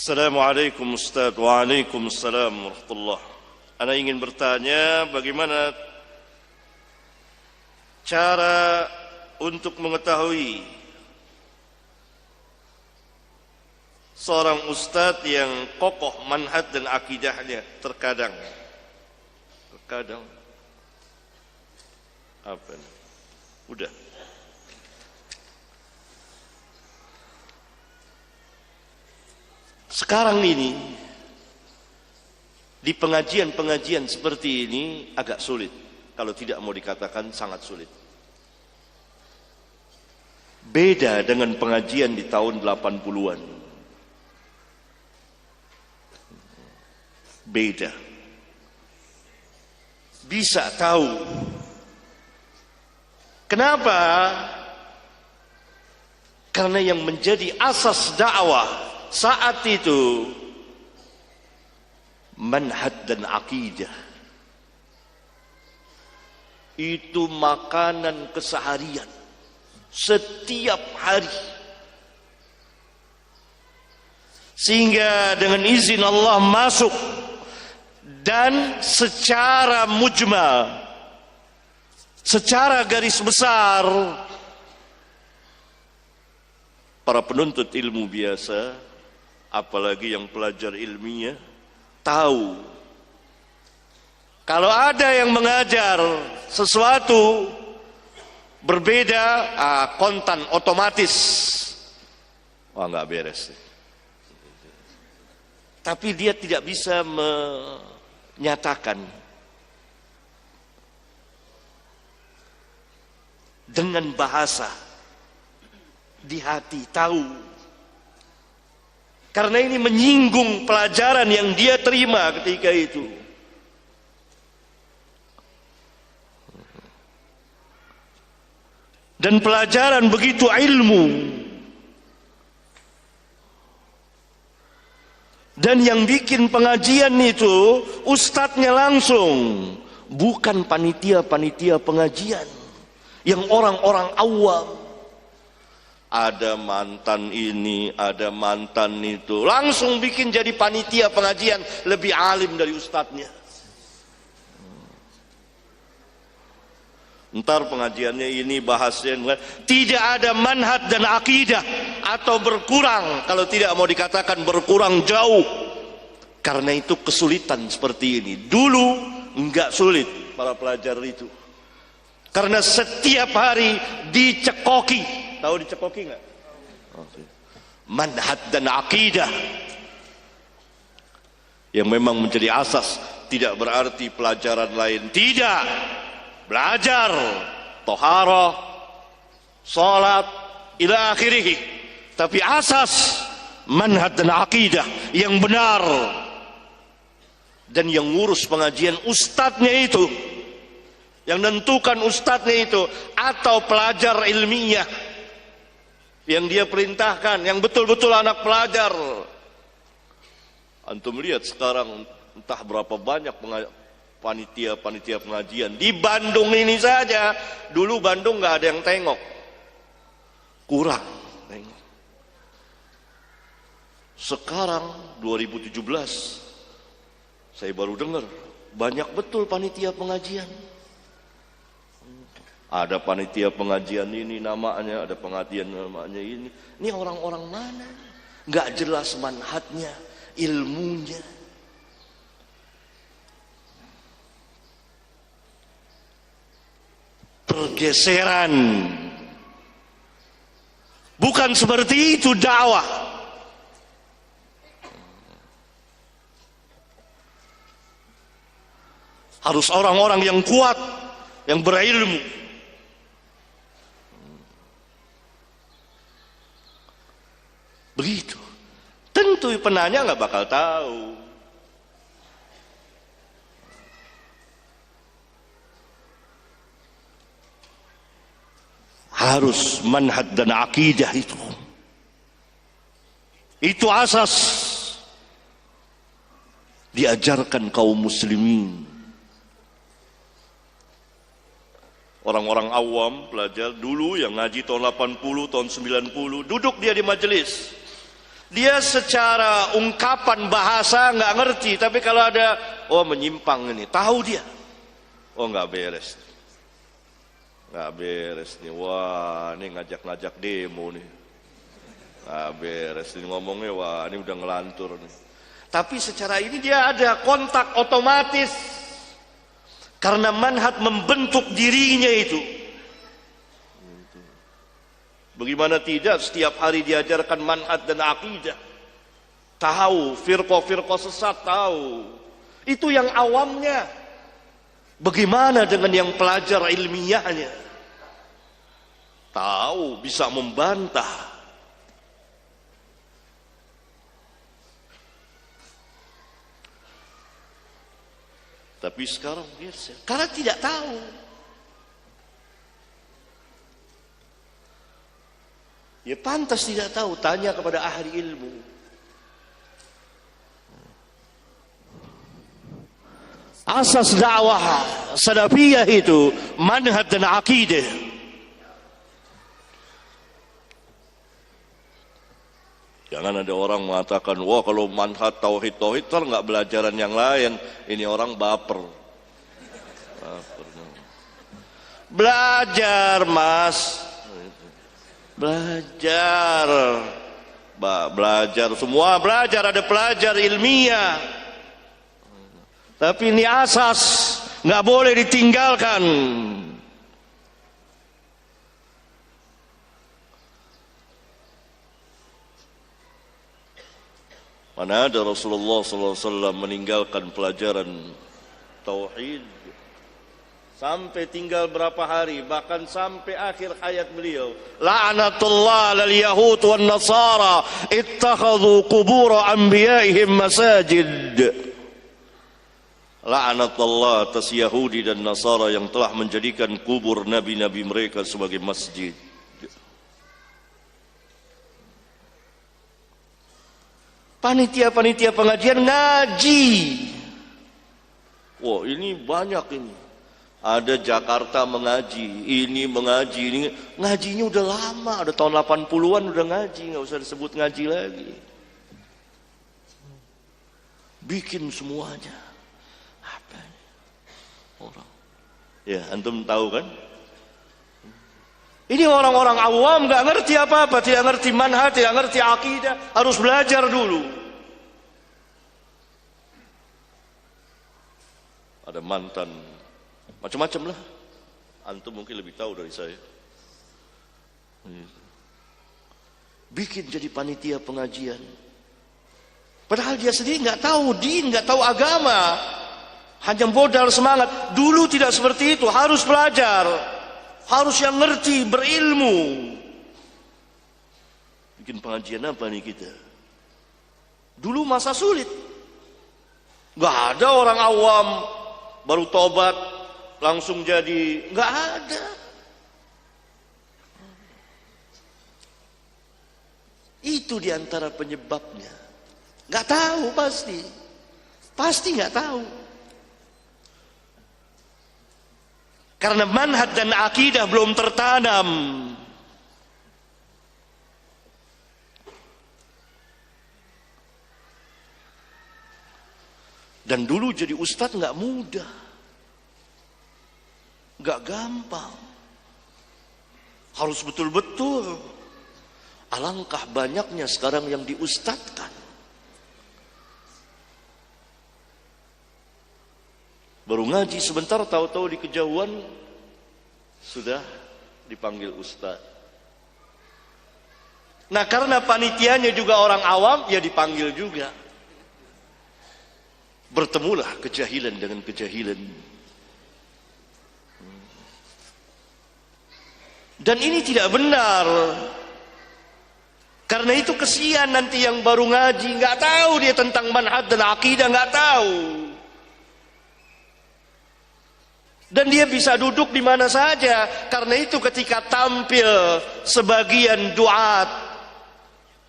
Assalamualaikum Ustaz. Waalaikumsalam warahmatullah. Ana ingin bertanya bagaimana cara untuk mengetahui seorang ustadz yang kokoh manhaj dan akidahnya. Terkadang apa nih? Udah sekarang ini di pengajian-pengajian seperti ini agak sulit, kalau tidak mau dikatakan sangat sulit. Beda dengan pengajian di tahun 80-an. Beda. Bisa tahu. Kenapa? Karena yang menjadi asas dakwah saat itu manhaj dan akidah. Itu makanan keseharian setiap hari. Sehingga dengan izin Allah masuk dan secara mujmal, secara garis besar, para penuntut ilmu biasa, apalagi yang pelajar ilmiah, tahu kalau ada yang mengajar sesuatu berbeda, kontan otomatis, wah nggak beres. Tapi dia tidak bisa menyatakan dengan bahasa di hati, tahu. Karena ini menyinggung pelajaran yang dia terima ketika itu. Dan pelajaran begitu ilmu. Dan yang bikin pengajian itu ustadznya langsung, bukan panitia-panitia pengajian yang orang-orang awam. Ada mantan ini, ada mantan itu, langsung bikin jadi panitia pengajian, lebih alim dari ustadznya. Ntar pengajiannya ini bahasnya tidak ada manhaj dan akidah, atau berkurang, kalau tidak mau dikatakan berkurang jauh. Karena itu kesulitan seperti ini. Dulu enggak sulit para pelajar itu, karena setiap hari dicekoki. Tahu dicekoki enggak? Manhaj dan akidah yang memang menjadi asas. Tidak berarti pelajaran lain tidak. Belajar toharah, salat, ila akhirih. Tapi asas manhaj dan akidah yang benar. Dan yang ngurus pengajian ustadznya itu, yang nentukan ustadznya itu, atau pelajar ilmiah yang dia perintahkan, yang betul-betul anak pelajar. Antum lihat sekarang entah berapa banyak panitia pengajian di Bandung ini saja. Dulu Bandung nggak ada yang tengok, kurang tengok. Sekarang 2017 saya baru dengar banyak betul panitia pengajian. Ada panitia pengajian ini namanya, ada pengajian namanya ini. Ini orang-orang mana? Nggak jelas manhajnya, ilmunya. Pergeseran. Bukan seperti itu dakwah. Harus orang-orang yang kuat, yang berilmu. Begitu. Tentu penanya nggak bakal tahu. Harus manhaj dan akidah itu. Itu asas diajarkan kaum muslimin. Orang-orang awam pelajar dulu yang ngaji tahun 80, tahun 90, duduk dia di majelis. Dia secara ungkapan bahasa nggak ngerti, tapi kalau ada oh menyimpang ini, tahu dia. Oh nggak beres, nggak beres nih. Wah ini ngajak-ngajak demo nih, nggak beres ini ngomongnya. Wah ini udah ngelantur nih. Tapi secara ini dia ada kontak otomatis karena manhaj membentuk dirinya itu. Bagaimana tidak setiap hari diajarkan manhaj dan akidah. Tahu firqah-firqah sesat, tahu. Itu yang awamnya. Bagaimana dengan yang pelajar ilmiahnya? Tahu, bisa membantah. Tapi sekarang biasa, karena tidak tahu. Ya pantas tidak tahu, tanya kepada ahli ilmu. Asas dakwah salafiyah itu manhaj dan akidah. Jangan ada orang mengatakan, wah kalau manhaj tauhid kan nggak belajaran yang lain. Ini orang baper. Belajar mas. Belajar semua belajar, ada pelajar ilmiah, tapi ini asas nggak boleh ditinggalkan. Mana ada Rasulullah SAW meninggalkan pelajaran tauhid sampai tinggal berapa hari, bahkan sampai akhir hayat beliau. La'natullah lal yahud wan nasara ittakhadhu qubur anbiya'ihim masajid. La'natullah atas Yahudi dan Nasara yang telah menjadikan kubur nabi-nabi mereka sebagai masjid. Panitia-panitia pengajian ngaji. Wah, ini banyak ini. Ada Jakarta mengaji, ini mengaji, ini ngajinya udah lama, udah tahun 80-an udah ngaji, nggak usah disebut ngaji lagi. Bikin semuanya. Apa ini? Orang. Ya, antum tahu kan? Ini orang-orang awam nggak ngerti apa-apa, tidak ngerti manhaj, tidak ngerti akidah, harus belajar dulu. Ada mantan macam-macam lah. Antum mungkin lebih tahu dari saya. Bikin jadi panitia pengajian. Padahal dia sendiri nggak tahu din, nggak tahu agama. Hanya modal semangat. Dulu tidak seperti itu, harus belajar. Harus yang ngerti, berilmu. Bikin pengajian apa nih kita? Dulu masa sulit. Nggak ada orang awam baru tobat langsung jadi, nggak ada. Itu diantara penyebabnya. Nggak tahu pasti nggak tahu. Karena manhaj dan akidah belum tertanam. Dan dulu jadi ustadz nggak mudah. Gak gampang, harus betul-betul. Alangkah banyaknya sekarang yang diustadkan. Baru ngaji sebentar, tahu-tahu di kejauhan sudah dipanggil ustad. Nah karena panitianya juga orang awam, ya dipanggil juga. Bertemulah kejahilan dengan kejahilan. Dan ini tidak benar. Karena itu kesian nanti yang baru ngaji, nggak tahu dia tentang manhaj dan akidah, nggak tahu. Dan dia bisa duduk di mana saja. Karena itu ketika tampil sebagian duat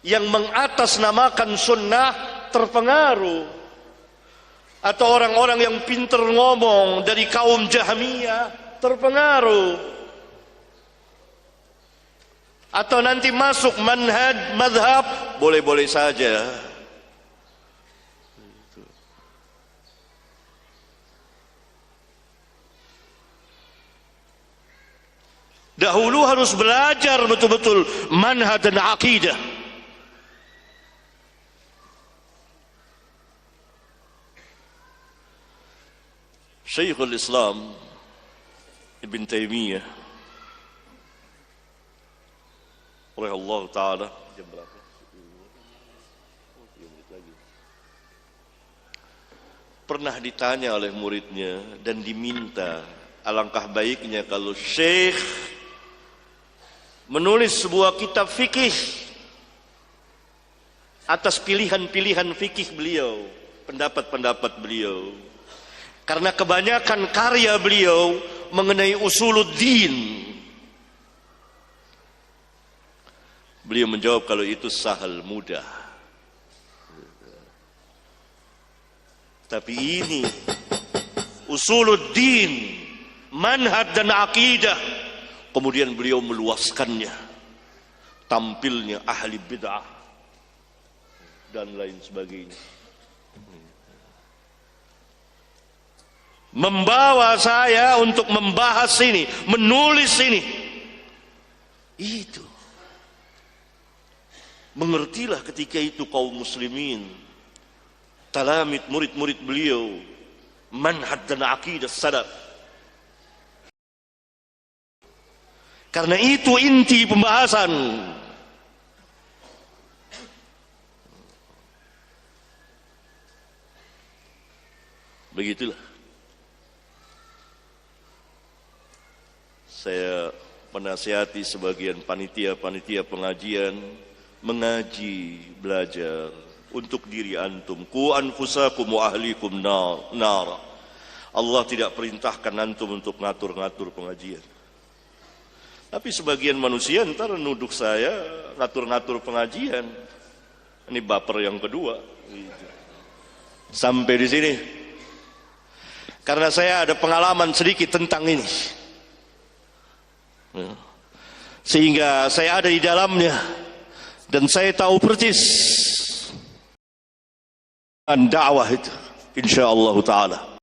yang mengatasnamakan sunnah terpengaruh, atau orang-orang yang pinter ngomong dari kaum Jahmiyah terpengaruh, atau nanti masuk manhaj madhab boleh-boleh saja. Dahulu harus belajar betul-betul manhaj dan akidah. Syekhul Islam Ibn Taimiyah rahimahullah ta'ala, jam berapa? Pernah ditanya oleh muridnya dan diminta, alangkah baiknya kalau Syekh menulis sebuah kitab fikih atas pilihan-pilihan fikih beliau, pendapat-pendapat beliau. Karena kebanyakan karya beliau mengenai usuluddin. Beliau menjawab kalau itu sahal, mudah. Tapi ini usuluddin, manhaj dan akidah. Kemudian beliau meluaskannya, tampilnya ahli bid'ah dan lain sebagainya. Membawa saya untuk membahas ini, menulis ini. Itu. Mengertilah ketika itu kaum muslimin, talamid, murid-murid beliau, manhaj dan akidah salaf. Karena itu inti pembahasan. Begitulah. Saya menasihati sebagian panitia-panitia pengajian, mengaji, belajar untuk diri antum. Qu anfusakum wa ahlikum nar. Allah tidak perintahkan antum untuk ngatur-ngatur pengajian. Tapi sebagian manusia ntar nuduh saya ngatur-ngatur pengajian. Ini baper yang kedua. Sampai di sini. Karena saya ada pengalaman sedikit tentang ini. Sehingga saya ada di dalamnya dan saya tahu persis dakwah itu insyaallah taala.